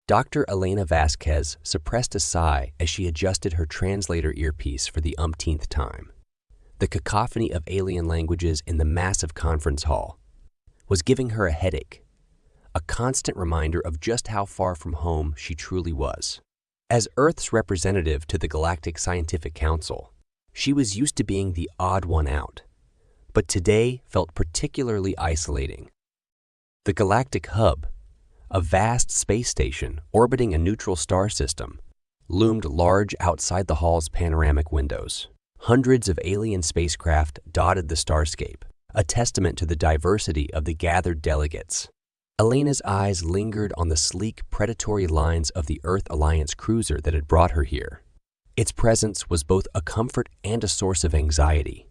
Dr. Elena Vasquez suppressed a sigh as she adjusted her translator earpiece for the umpteenth time. The cacophony of alien languages in the massive conference hall was giving her a headache, a constant reminder of just how far from home she truly was. As Earth's representative to the Galactic Scientific Council, she was used to being the odd one out, but today felt particularly isolating. The Galactic Hub, a vast space station orbiting a neutral star system, loomed large outside the hall's panoramic windows. Hundreds of alien spacecraft dotted the starscape, a testament to the diversity of the gathered delegates. Elena's eyes lingered on the sleek, predatory lines of the Earth Alliance cruiser that had brought her here. Its presence was both a comfort and a source of anxiety,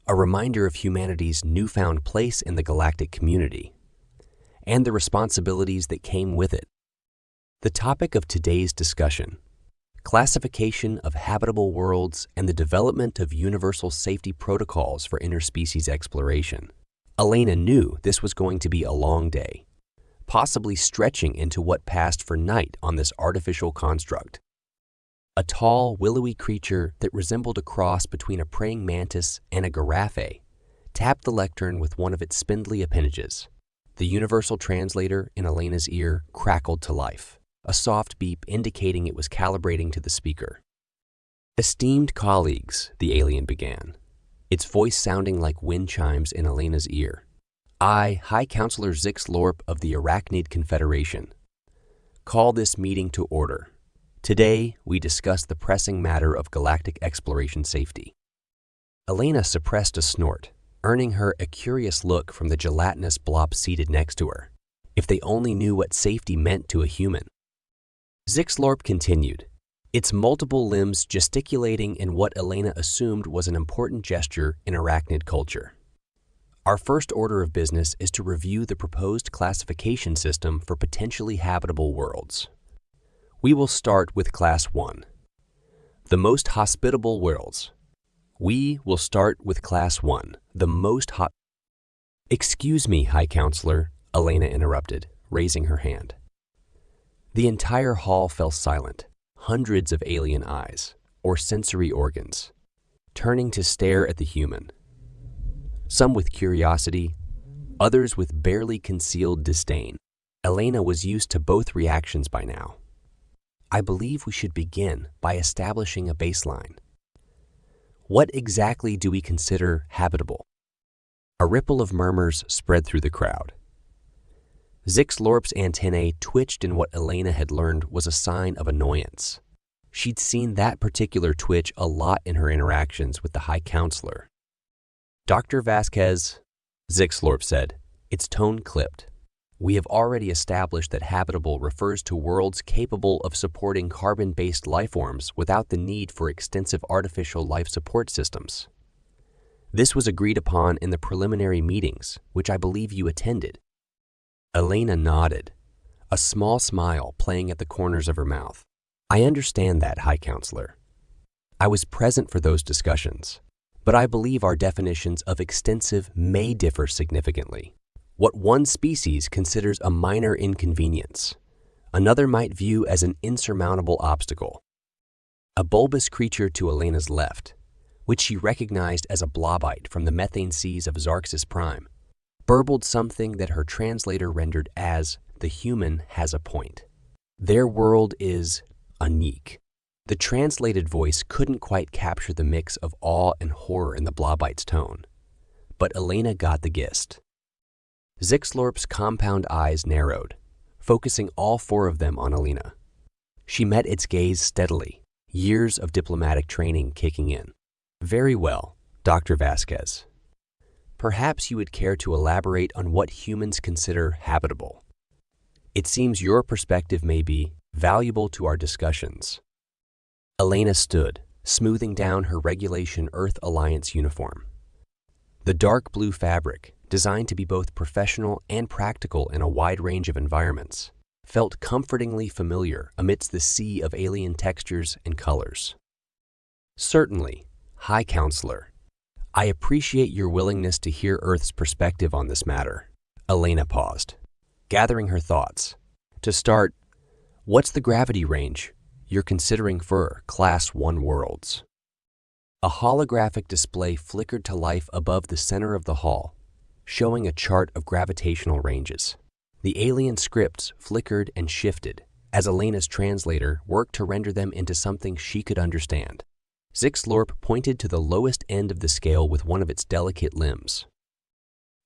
a reminder of humanity's newfound place in the galactic community, and the responsibilities that came with it. The topic of today's discussion: classification of habitable worlds and the development of universal safety protocols for interspecies exploration. Elena knew this was going to be a long day, possibly stretching into what passed for night on this artificial construct. A tall, willowy creature that resembled a cross between a praying mantis and a giraffe tapped the lectern with one of its spindly appendages. The universal translator in Elena's ear crackled to life, a soft beep indicating it was calibrating to the speaker. "Esteemed colleagues," the alien began, its voice sounding like wind chimes in Elena's ear. "I, High Counselor Zix Lorp of the Arachnid Confederation, call this meeting to order. Today, we discuss the pressing matter of galactic exploration safety." Elena suppressed a snort, earning her a curious look from the gelatinous blob seated next to her. If they only knew what safety meant to a human. Zixlorp continued, its multiple limbs gesticulating in what Elena assumed was an important gesture in arachnid culture. "Our first order of business is to review the proposed classification system for potentially habitable worlds. We will start with Class 1, the most hospitable worlds. We will start with Class 1, the most hot—" "Excuse me, High Counselor," Elena interrupted, raising her hand. The entire hall fell silent, hundreds of alien eyes, or sensory organs, turning to stare at the human. Some with curiosity, others with barely concealed disdain. Elena was used to both reactions by now. "I believe we should begin by establishing a baseline. What exactly do we consider habitable?" A ripple of murmurs spread through the crowd. Zixlorp's antennae twitched in what Elena had learned was a sign of annoyance. She'd seen that particular twitch a lot in her interactions with the High Counselor. "Dr. Vasquez," Zixlorp said, its tone clipped, "we have already established that habitable refers to worlds capable of supporting carbon-based lifeforms without the need for extensive artificial life support systems. This was agreed upon in the preliminary meetings, which I believe you attended." Elena nodded, a small smile playing at the corners of her mouth. "I understand that, High Counselor. I was present for those discussions, but I believe our definitions of extensive may differ significantly. What one species considers a minor inconvenience, another might view as an insurmountable obstacle." A bulbous creature to Elena's left, which she recognized as a blobite from the methane seas of Xarxis Prime, burbled something that her translator rendered as, "The human has a point. Their world is unique." The translated voice couldn't quite capture the mix of awe and horror in the blobite's tone, but Elena got the gist. Zixlorp's compound eyes narrowed, focusing all four of them on Elena. She met its gaze steadily, years of diplomatic training kicking in. "Very well, Dr. Vasquez. Perhaps you would care to elaborate on what humans consider habitable. It seems your perspective may be valuable to our discussions." Elena stood, smoothing down her regulation Earth Alliance uniform. The dark blue fabric, designed to be both professional and practical in a wide range of environments, felt comfortingly familiar amidst the sea of alien textures and colors. "Certainly, High Counselor. I appreciate your willingness to hear Earth's perspective on this matter." Elena paused, gathering her thoughts. "To start, What's the gravity range you're considering for Class 1 worlds? A holographic display flickered to life above the center of the hall, showing a chart of gravitational ranges. The alien scripts flickered and shifted as Elena's translator worked to render them into something she could understand. Zixlorp pointed to the lowest end of the scale with one of its delicate limbs.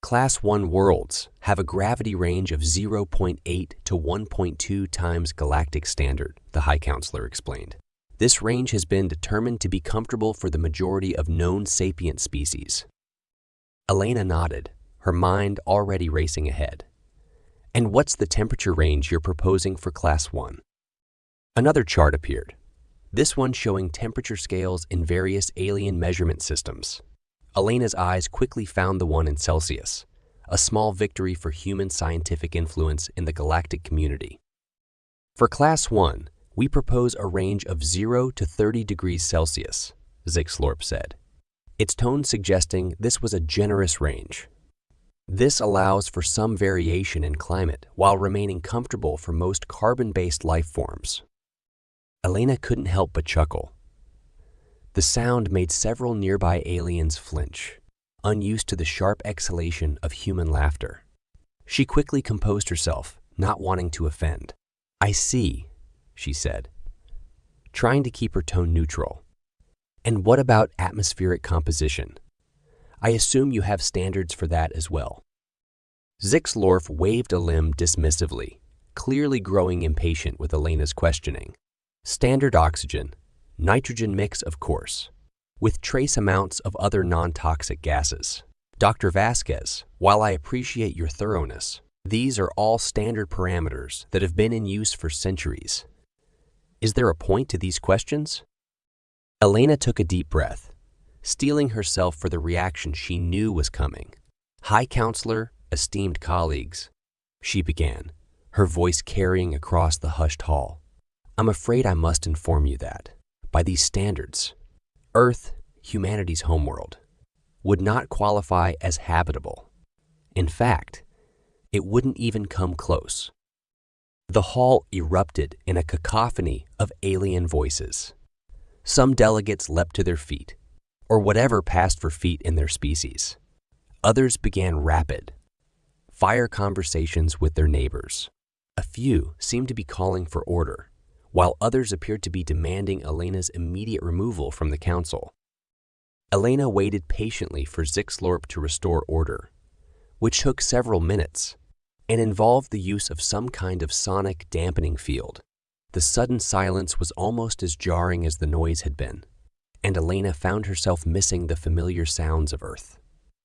Class 1 worlds have a gravity range of 0.8 to 1.2 times galactic standard, the High Counselor explained. This range has been determined to be comfortable for the majority of known sapient species. Elena nodded, her mind already racing ahead. And what's the temperature range you're proposing for Class 1? Another chart appeared, this one showing temperature scales in various alien measurement systems. Elena's eyes quickly found the one in Celsius, a small victory for human scientific influence in the galactic community. For Class 1, we propose a range of 0 to 30 degrees Celsius, Zixlorp said, its tone suggesting this was a generous range. This allows for some variation in climate while remaining comfortable for most carbon-based life forms. Elena couldn't help but chuckle. The sound made several nearby aliens flinch, unused to the sharp exhalation of human laughter. She quickly composed herself, not wanting to offend. "I see," she said, trying to keep her tone neutral. "And what about atmospheric composition? I assume you have standards for that as well." Zixlorf waved a limb dismissively, clearly growing impatient with Elena's questioning. "Standard oxygen. Nitrogen mix, of course, with trace amounts of other non-toxic gases. Dr. Vasquez, while I appreciate your thoroughness, these are all standard parameters that have been in use for centuries. Is there a point to these questions?" Elena took a deep breath, steeling herself for the reaction she knew was coming. "High Counselor, esteemed colleagues," she began, her voice carrying across the hushed hall. "I'm afraid I must inform you that, by these standards, Earth, humanity's homeworld, would not qualify as habitable. In fact, it wouldn't even come close." The hall erupted in a cacophony of alien voices. Some delegates leapt to their feet, or whatever passed for feet in their species. Others began rapid, fire conversations with their neighbors. A few seemed to be calling for order, while others appeared to be demanding Elena's immediate removal from the council. Elena waited patiently for Zixlorp to restore order, which took several minutes and involved the use of some kind of sonic dampening field. The sudden silence was almost as jarring as the noise had been, and Elena found herself missing the familiar sounds of Earth.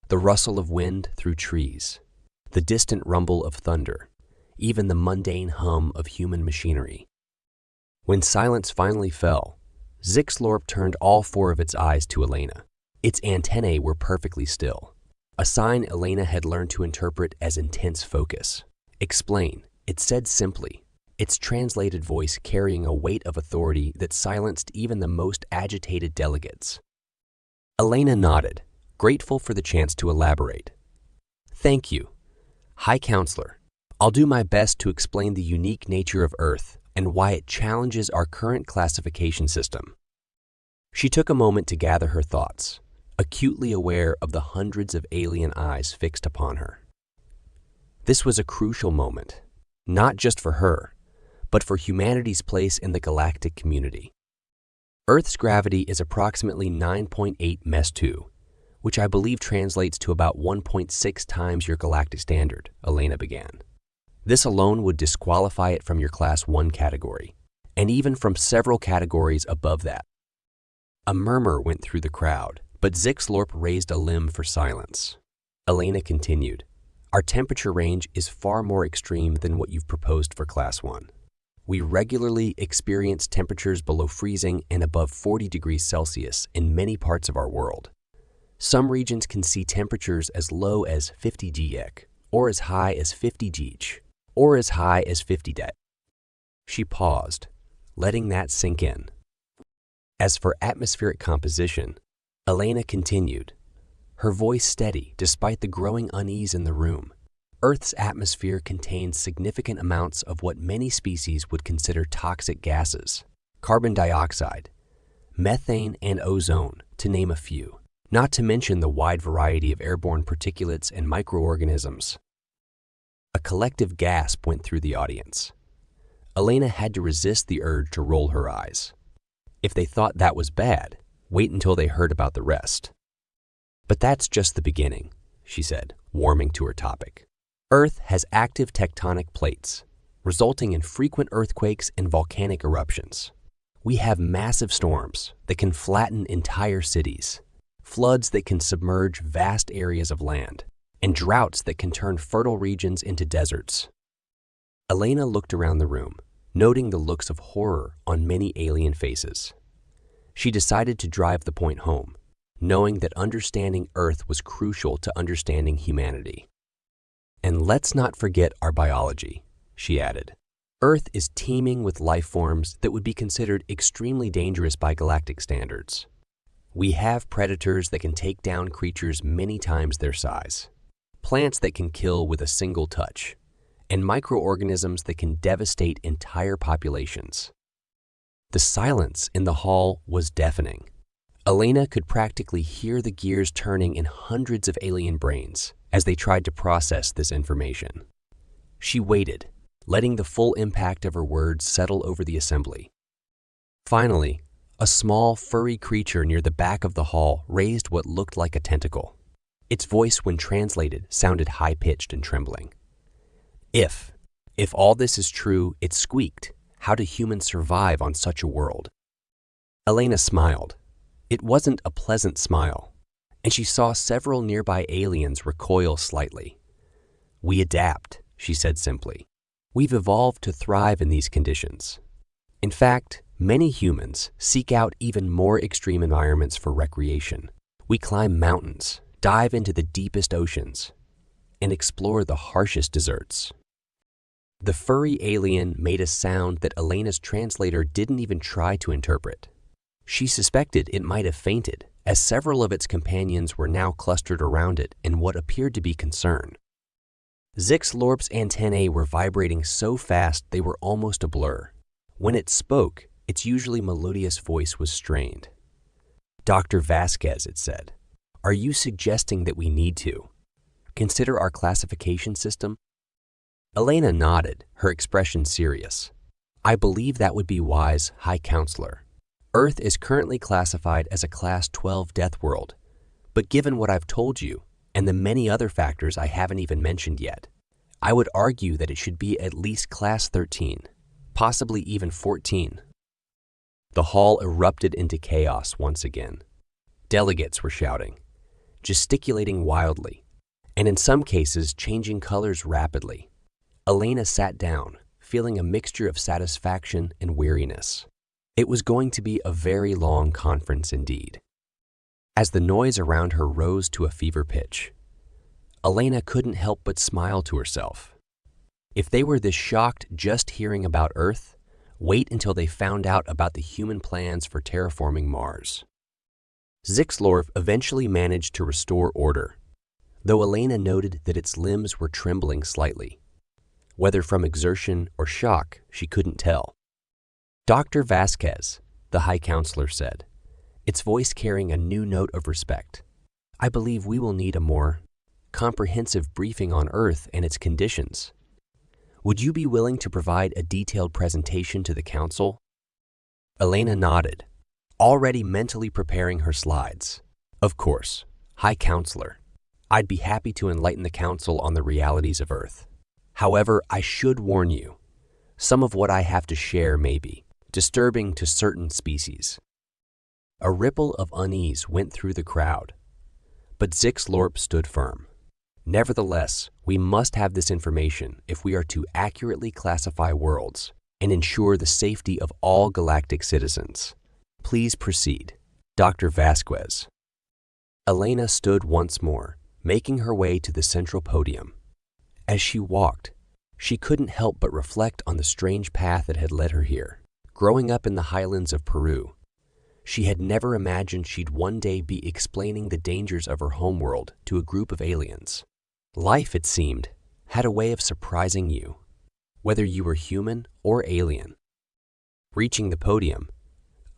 The rustle of wind through trees, the distant rumble of thunder, even the mundane hum of human machinery. When silence finally fell, Zixlorp turned all four of its eyes to Elena. Its antennae were perfectly still, a sign Elena had learned to interpret as intense focus. "Explain," it said simply, its translated voice carrying a weight of authority that silenced even the most agitated delegates. Elena nodded, grateful for the chance to elaborate. "Thank you, High Counselor. I'll do my best to explain the unique nature of Earth and why it challenges our current classification system." She took a moment to gather her thoughts, acutely aware of the hundreds of alien eyes fixed upon her. This was a crucial moment, not just for her, but for humanity's place in the galactic community. Earth's gravity is approximately 9.8 mes2, which I believe translates to about 1.6 times your galactic standard, Elena began. This alone would disqualify it from your Class 1 category, and even from several categories above that. A murmur went through the crowd, but Zixlorp raised a limb for silence. Elena continued, "Our temperature range is far more extreme than what you've proposed for Class 1. We regularly experience temperatures below freezing and above 40 degrees Celsius in many parts of our world. Some regions can see temperatures as low as 50 GEC, or as high as 50 GEC, or as high as 50 det." She paused, letting that sink in. As for atmospheric composition, Elena continued, her voice steady despite the growing unease in the room. Earth's atmosphere contains significant amounts of what many species would consider toxic gases: carbon dioxide, methane, and ozone, to name a few, not to mention the wide variety of airborne particulates and microorganisms. A collective gasp went through the audience. Elena had to resist the urge to roll her eyes. If they thought that was bad, wait until they heard about the rest. "But that's just the beginning," she said, warming to her topic. "Earth has active tectonic plates, resulting in frequent earthquakes and volcanic eruptions. We have massive storms that can flatten entire cities, floods that can submerge vast areas of land, and droughts that can turn fertile regions into deserts." Elena looked around the room, noting the looks of horror on many alien faces. She decided to drive the point home, knowing that understanding Earth was crucial to understanding humanity. "And let's not forget our biology," she added. "Earth is teeming with life forms that would be considered extremely dangerous by galactic standards. We have predators that can take down creatures many times their size, plants that can kill with a single touch, and microorganisms that can devastate entire populations." The silence in the hall was deafening. Elena could practically hear the gears turning in hundreds of alien brains as they tried to process this information. She waited, letting the full impact of her words settle over the assembly. Finally, a small, furry creature near the back of the hall raised what looked like a tentacle. Its voice, when translated, sounded high-pitched and trembling. If all this is true," it squeaked, "how do humans survive on such a world?" Elena smiled. It wasn't a pleasant smile, and she saw several nearby aliens recoil slightly. "We adapt," she said simply. "We've evolved to thrive in these conditions. In fact, many humans seek out even more extreme environments for recreation. We climb mountains, dive into the deepest oceans, and explore the harshest deserts." The furry alien made a sound that Elena's translator didn't even try to interpret. She suspected it might have fainted, as several of its companions were now clustered around it in what appeared to be concern. Zixlorp's antennae were vibrating so fast they were almost a blur. When it spoke, its usually melodious voice was strained. "Dr. Vasquez," it said, "are you suggesting that we need to consider our classification system?" Elena nodded, her expression serious. "I believe that would be wise, High Counselor. Earth is currently classified as a Class 12 Deathworld, but given what I've told you, and the many other factors I haven't even mentioned yet, I would argue that it should be at least Class 13, possibly even 14. The hall erupted into chaos once again. Delegates were shouting, gesticulating wildly, and in some cases changing colors rapidly. Elena sat down, feeling a mixture of satisfaction and weariness. It was going to be a very long conference indeed. As the noise around her rose to a fever pitch, Elena couldn't help but smile to herself. If they were this shocked just hearing about Earth, wait until they found out about the human plans for terraforming Mars. Zixlorp eventually managed to restore order, though Elena noted that its limbs were trembling slightly. Whether from exertion or shock, she couldn't tell. "Dr. Vasquez," the High Counselor said, its voice carrying a new note of respect, "I believe we will need a more comprehensive briefing on Earth and its conditions. Would you be willing to provide a detailed presentation to the Council?" Elena nodded, already mentally preparing her slides. "Of course, High Counselor. I'd be happy to enlighten the Council on the realities of Earth. However, I should warn you, some of what I have to share may be disturbing to certain species." A ripple of unease went through the crowd, but Zixlorp stood firm. "Nevertheless, we must have this information if we are to accurately classify worlds and ensure the safety of all galactic citizens. Please proceed, Dr. Vasquez." Elena stood once more, making her way to the central podium. As she walked, she couldn't help but reflect on the strange path that had led her here. Growing up in the highlands of Peru, she had never imagined she'd one day be explaining the dangers of her homeworld to a group of aliens. Life, it seemed, had a way of surprising you, whether you were human or alien. Reaching the podium,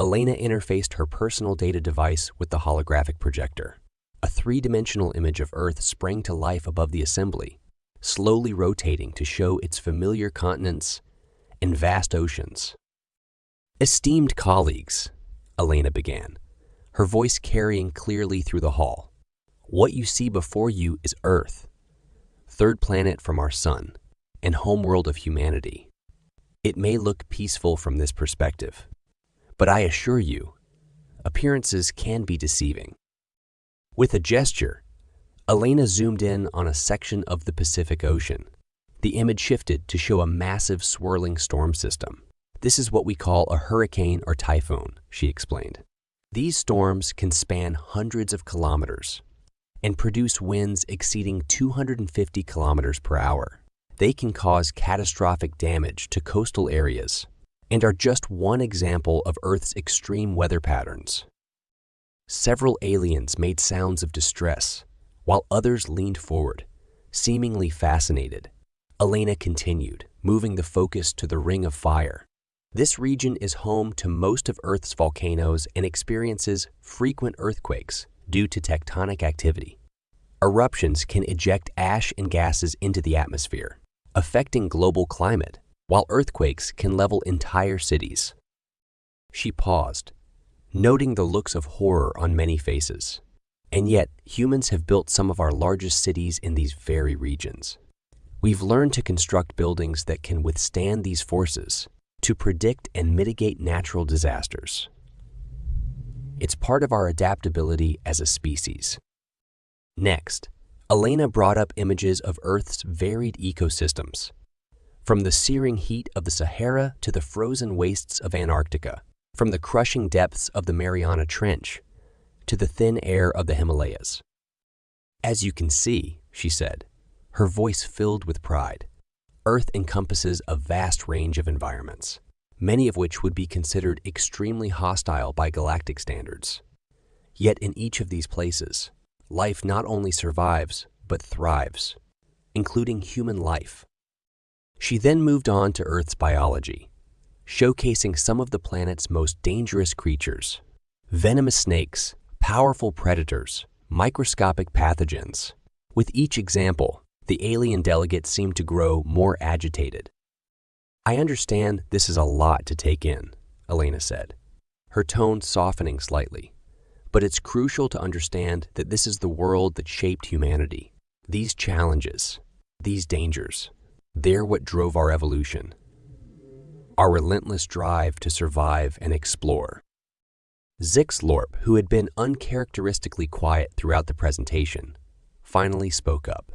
Elena interfaced her personal data device with the holographic projector. A three-dimensional image of Earth sprang to life above the assembly, slowly rotating to show its familiar continents and vast oceans. "Esteemed colleagues," Elena began, her voice carrying clearly through the hall, "what you see before you is Earth, third planet from our sun, and homeworld of humanity. It may look peaceful from this perspective, but I assure you, appearances can be deceiving." With a gesture, Elena zoomed in on a section of the Pacific Ocean. The image shifted to show a massive swirling storm system. "This is what we call a hurricane or typhoon," she explained. "These storms can span hundreds of kilometers and produce winds exceeding 250 kilometers per hour. They can cause catastrophic damage to coastal areas and are just one example of Earth's extreme weather patterns." Several aliens made sounds of distress, while others leaned forward, seemingly fascinated. Elena continued, moving the focus to the Ring of Fire. "This region is home to most of Earth's volcanoes and experiences frequent earthquakes due to tectonic activity. Eruptions can eject ash and gases into the atmosphere, affecting global climate, while earthquakes can level entire cities." She paused, noting the looks of horror on many faces. "And yet, humans have built some of our largest cities in these very regions. We've learned to construct buildings that can withstand these forces, to predict and mitigate natural disasters. It's part of our adaptability as a species." Next, Elena brought up images of Earth's varied ecosystems, from the searing heat of the Sahara to the frozen wastes of Antarctica, from the crushing depths of the Mariana Trench to the thin air of the Himalayas. "As you can see," she said, her voice filled with pride, "Earth encompasses a vast range of environments, many of which would be considered extremely hostile by galactic standards. Yet in each of these places, life not only survives, but thrives, including human life." She then moved on to Earth's biology, showcasing some of the planet's most dangerous creatures: venomous snakes, powerful predators, microscopic pathogens. With each example, the alien delegate seemed to grow more agitated. "I understand this is a lot to take in," Elena said, her tone softening slightly. "But it's crucial to understand that this is the world that shaped humanity. These challenges, these dangers, they're what drove our evolution. Our relentless drive to survive and explore." Zixlorp, who had been uncharacteristically quiet throughout the presentation, finally spoke up.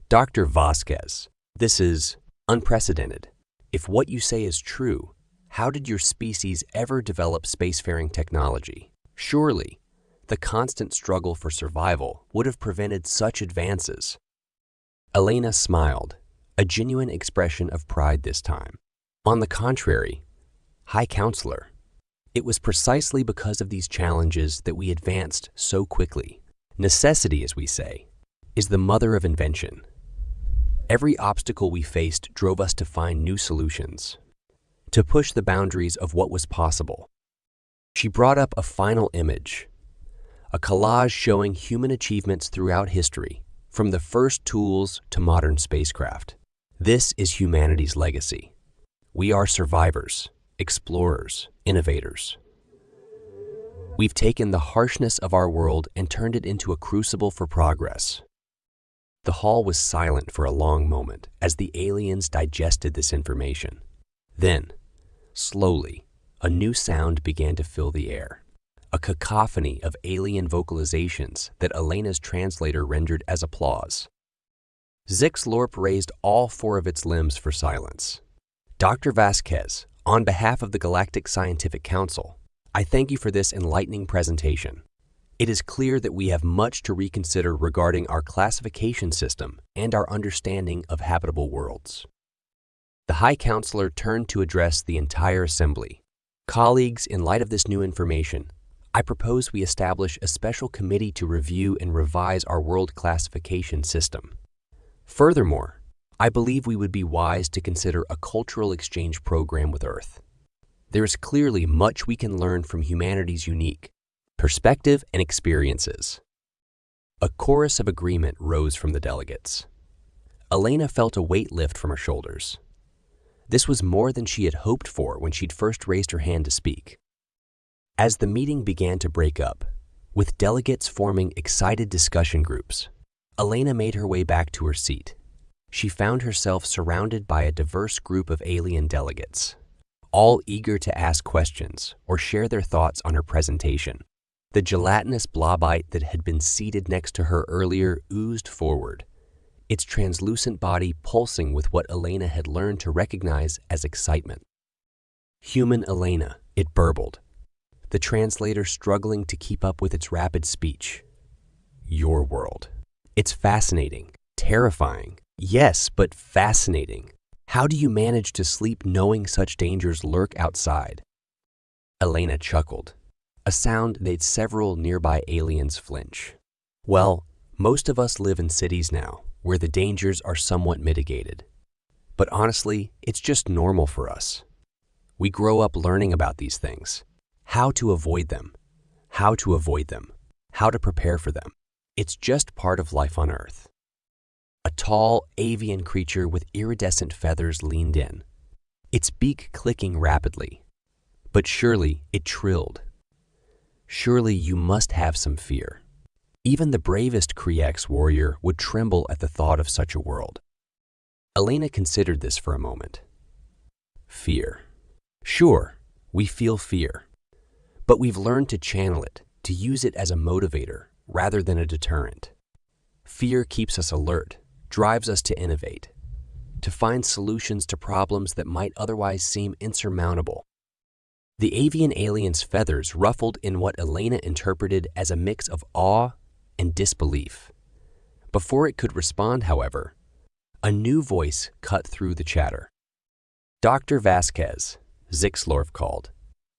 "Dr. Vasquez, this is unprecedented. If what you say is true, how did your species ever develop spacefaring technology? Surely, the constant struggle for survival would have prevented such advances." Elena smiled, a genuine expression of pride this time. "On the contrary, High Counselor, it was precisely because of these challenges that we advanced so quickly. Necessity, as we say, is the mother of invention. Every obstacle we faced drove us to find new solutions, to push the boundaries of what was possible." She brought up a final image, a collage showing human achievements throughout history, from the first tools to modern spacecraft. "This is humanity's legacy. We are survivors, explorers, innovators. We've taken the harshness of our world and turned it into a crucible for progress." The hall was silent for a long moment as the aliens digested this information. Then, slowly, a new sound began to fill the air, a cacophony of alien vocalizations that Elena's translator rendered as applause. Zixlorp raised all four of its limbs for silence. "Dr. Vasquez, on behalf of the Galactic Scientific Council, I thank you for this enlightening presentation. It is clear that we have much to reconsider regarding our classification system and our understanding of habitable worlds." The High Counselor turned to address the entire assembly. "Colleagues, in light of this new information, I propose we establish a special committee to review and revise our world classification system. Furthermore, I believe we would be wise to consider a cultural exchange program with Earth. There is clearly much we can learn from humanity's unique perspective and experiences. A chorus of agreement rose from the delegates. Elena felt a weight lift from her shoulders. This was more than she had hoped for when she'd first raised her hand to speak. As the meeting began to break up, with delegates forming excited discussion groups, Elena made her way back to her seat. She found herself surrounded by a diverse group of alien delegates, all eager to ask questions or share their thoughts on her presentation. The gelatinous blobite that had been seated next to her earlier oozed forward, its translucent body pulsing with what Elena had learned to recognize as excitement. Human Elena, it burbled, the translator struggling to keep up with its rapid speech. Your world. It's fascinating, terrifying. Yes, but fascinating. How do you manage to sleep knowing such dangers lurk outside? Elena chuckled, a sound made several nearby aliens flinch. Well, most of us live in cities now, where the dangers are somewhat mitigated. But honestly, it's just normal for us. We grow up learning about these things, how to avoid them, how to prepare for them. It's just part of life on Earth. A tall, avian creature with iridescent feathers leaned in, its beak clicking rapidly. But surely it trilled. Surely you must have some fear. Even the bravest Kriex warrior would tremble at the thought of such a world. Elena considered this for a moment. Fear. Sure, we feel fear. But we've learned to channel it, to use it as a motivator rather than a deterrent. Fear keeps us alert, drives us to innovate, to find solutions to problems that might otherwise seem insurmountable. The avian alien's feathers ruffled in what Elena interpreted as a mix of awe and disbelief. Before it could respond, however, a new voice cut through the chatter. Dr. Vasquez, Zixlorf called,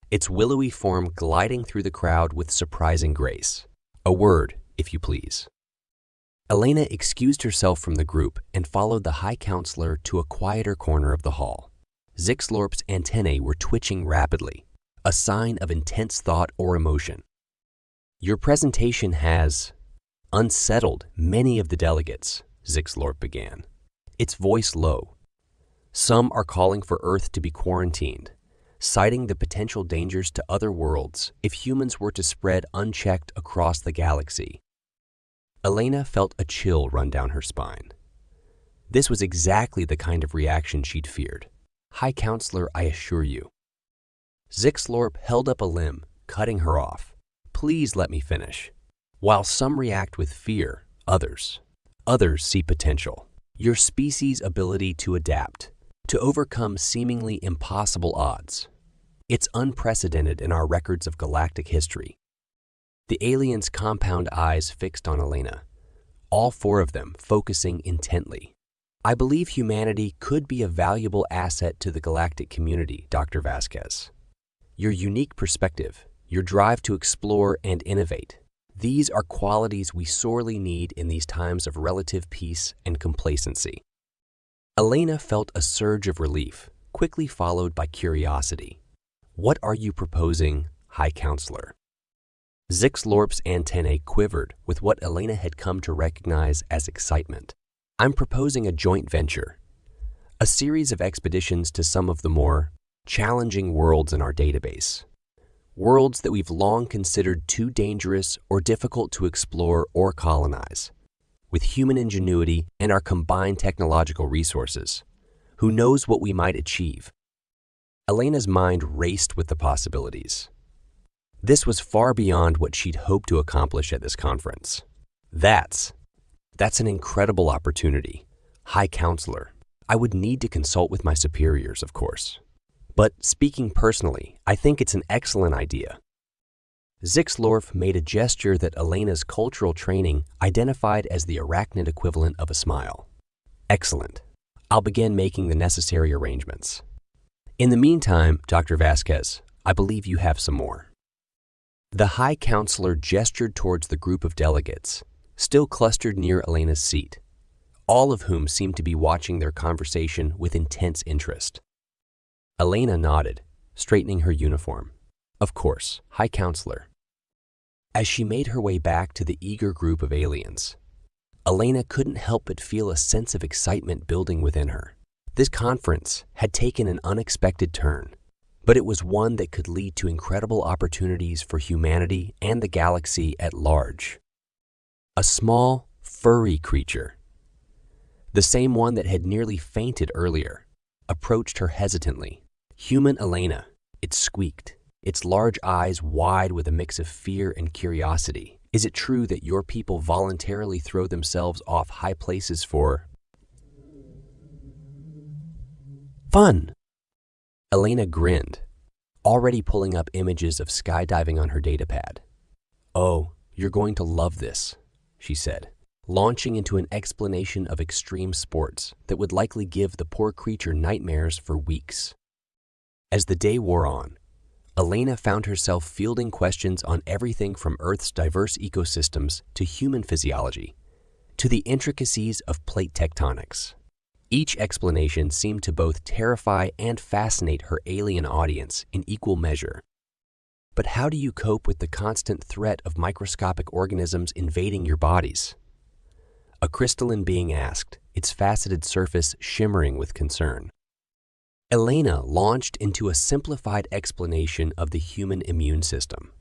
its willowy form gliding through the crowd with surprising grace. A word, if you please. Elena excused herself from the group and followed the High Counselor to a quieter corner of the hall. Zixlorp's antennae were twitching rapidly, a sign of intense thought or emotion. Your presentation has unsettled many of the delegates, Zixlorp began, its voice low. Some are calling for Earth to be quarantined, citing the potential dangers to other worlds if humans were to spread unchecked across the galaxy. Elena felt a chill run down her spine. This was exactly the kind of reaction she'd feared. High Counselor, I assure you. Zixlorp held up a limb, cutting her off. Please let me finish. While some react with fear, others see potential. Your species' ability to adapt, to overcome seemingly impossible odds. It's unprecedented in our records of galactic history. The aliens' compound eyes fixed on Elena, all four of them focusing intently. I believe humanity could be a valuable asset to the galactic community, Dr. Vasquez. Your unique perspective, your drive to explore and innovate, these are qualities we sorely need in these times of relative peace and complacency. Elena felt a surge of relief, quickly followed by curiosity. What are you proposing, High Counselor? Zixlorp's antennae quivered with what Elena had come to recognize as excitement. I'm proposing a joint venture, a series of expeditions to some of the more challenging worlds in our database, worlds that we've long considered too dangerous or difficult to explore or colonize. With human ingenuity and our combined technological resources, who knows what we might achieve? Elena's mind raced with the possibilities. This was far beyond what she'd hoped to accomplish at this conference. That's an incredible opportunity. High Counselor, I would need to consult with my superiors, of course. But speaking personally, I think it's an excellent idea. Zixlorf made a gesture that Elena's cultural training identified as the arachnid equivalent of a smile. Excellent. I'll begin making the necessary arrangements. In the meantime, Dr. Vasquez, I believe you have some more. The High Counselor gestured towards the group of delegates, still clustered near Elena's seat, all of whom seemed to be watching their conversation with intense interest. Elena nodded, straightening her uniform. Of course, High Counselor. As she made her way back to the eager group of aliens, Elena couldn't help but feel a sense of excitement building within her. This conference had taken an unexpected turn, but it was one that could lead to incredible opportunities for humanity and the galaxy at large. A small, furry creature, the same one that had nearly fainted earlier, approached her hesitantly. Human Elena, it squeaked, its large eyes wide with a mix of fear and curiosity. Is it true that your people voluntarily throw themselves off high places for fun? Elena grinned, already pulling up images of skydiving on her datapad. Oh, you're going to love this, she said, launching into an explanation of extreme sports that would likely give the poor creature nightmares for weeks. As the day wore on, Elena found herself fielding questions on everything from Earth's diverse ecosystems to human physiology, to the intricacies of plate tectonics. Each explanation seemed to both terrify and fascinate her alien audience in equal measure. But how do you cope with the constant threat of microscopic organisms invading your bodies? A crystalline being asked, its faceted surface shimmering with concern. Elena launched into a simplified explanation of the human immune system,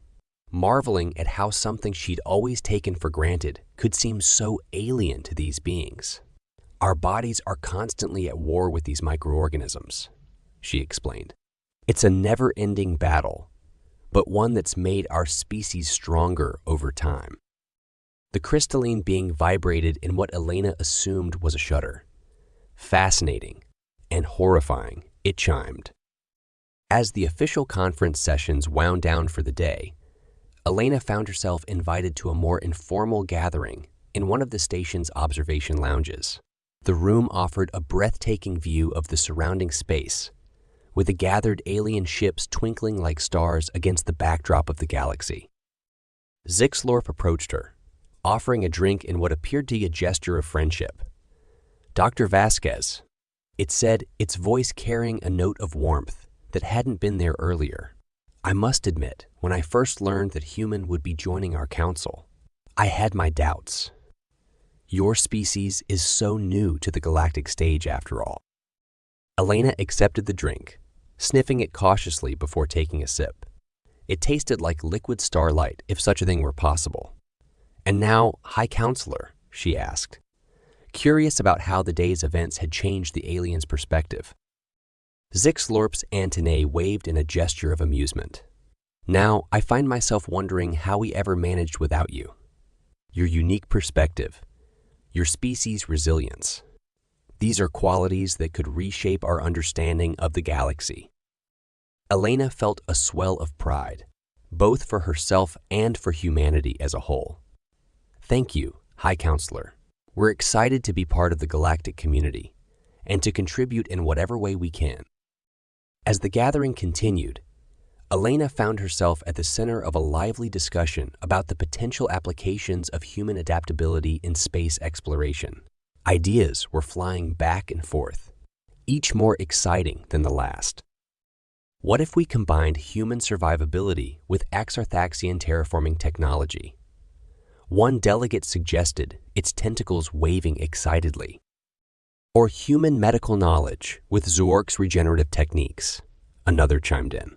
marveling at how something she'd always taken for granted could seem so alien to these beings. Our bodies are constantly at war with these microorganisms, she explained. It's a never-ending battle, but one that's made our species stronger over time. The crystalline being vibrated in what Elena assumed was a shudder. Fascinating and horrifying, it chimed. As the official conference sessions wound down for the day, Elena found herself invited to a more informal gathering in one of the station's observation lounges. The room offered a breathtaking view of the surrounding space, with the gathered alien ships twinkling like stars against the backdrop of the galaxy. Zixlorp approached her, offering a drink in what appeared to be a gesture of friendship. Dr. Vasquez, it said, its voice carrying a note of warmth that hadn't been there earlier. I must admit, when I first learned that human would be joining our council, I had my doubts. Your species is so new to the galactic stage after all. Elena accepted the drink, sniffing it cautiously before taking a sip. It tasted like liquid starlight, if such a thing were possible. And now, High Counselor, she asked, curious about how the day's events had changed the alien's perspective. Zixlorp's antennae waved in a gesture of amusement. Now, I find myself wondering how we ever managed without you. Your unique perspective, your species' resilience. These are qualities that could reshape our understanding of the galaxy. Elena felt a swell of pride, both for herself and for humanity as a whole. Thank you, High Counselor. We're excited to be part of the galactic community and to contribute in whatever way we can. As the gathering continued, Elena found herself at the center of a lively discussion about the potential applications of human adaptability in space exploration. Ideas were flying back and forth, each more exciting than the last. What if we combined human survivability with exarthaxian terraforming technology? One delegate suggested, its tentacles waving excitedly. Or human medical knowledge with Zork's regenerative techniques, another chimed in.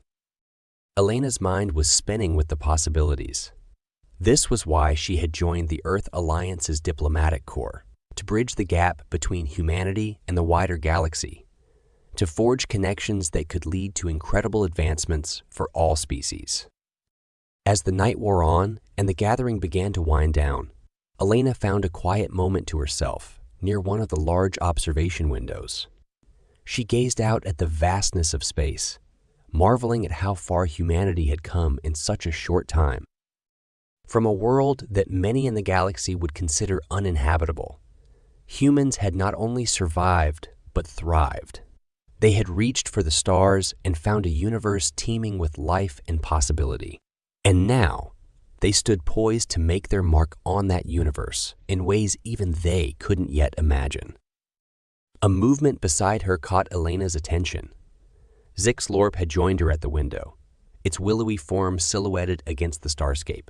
Elena's mind was spinning with the possibilities. This was why she had joined the Earth Alliance's diplomatic corps, to bridge the gap between humanity and the wider galaxy, to forge connections that could lead to incredible advancements for all species. As the night wore on and the gathering began to wind down, Elena found a quiet moment to herself near one of the large observation windows. She gazed out at the vastness of space, marveling at how far humanity had come in such a short time. From a world that many in the galaxy would consider uninhabitable, humans had not only survived, but thrived. They had reached for the stars and found a universe teeming with life and possibility. And now, They stood poised to make their mark on that universe in ways even they couldn't yet imagine. A movement beside her caught Elena's attention. Zix Lorp had joined her at the window, its willowy form silhouetted against the starscape.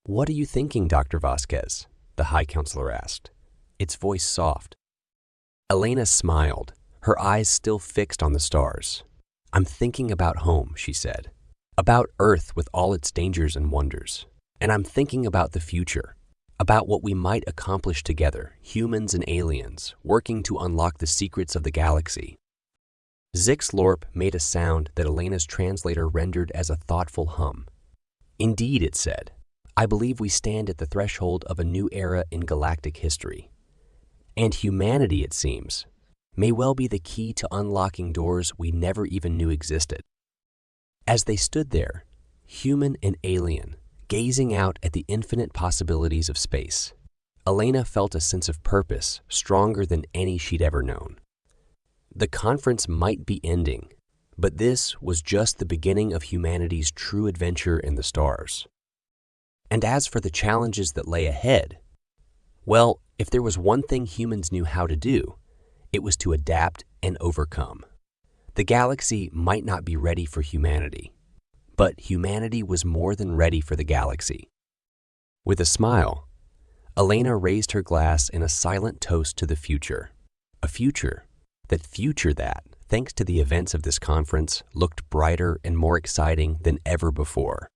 "What are you thinking, Dr. Vasquez?" the High Counselor asked, its voice soft. Elena smiled, her eyes still fixed on the stars. "I'm thinking about home," she said, "about Earth with all its dangers and wonders. And I'm thinking about the future, about what we might accomplish together, humans and aliens, working to unlock the secrets of the galaxy." Zix Lorp made a sound that Elena's translator rendered as a thoughtful hum. "Indeed," it said, "I believe we stand at the threshold of a new era in galactic history. And humanity, it seems, may well be the key to unlocking doors we never even knew existed." As they stood there, human and alien, gazing out at the infinite possibilities of space, Elena felt a sense of purpose stronger than any she'd ever known. The conference might be ending, but this was just the beginning of humanity's true adventure in the stars. And as for the challenges that lay ahead, well, if there was one thing humans knew how to do, it was to adapt and overcome. The galaxy might not be ready for humanity, but humanity was more than ready for the galaxy. With a smile, Elena raised her glass in a silent toast to the future, a future that, thanks to the events of this conference, looked brighter and more exciting than ever before.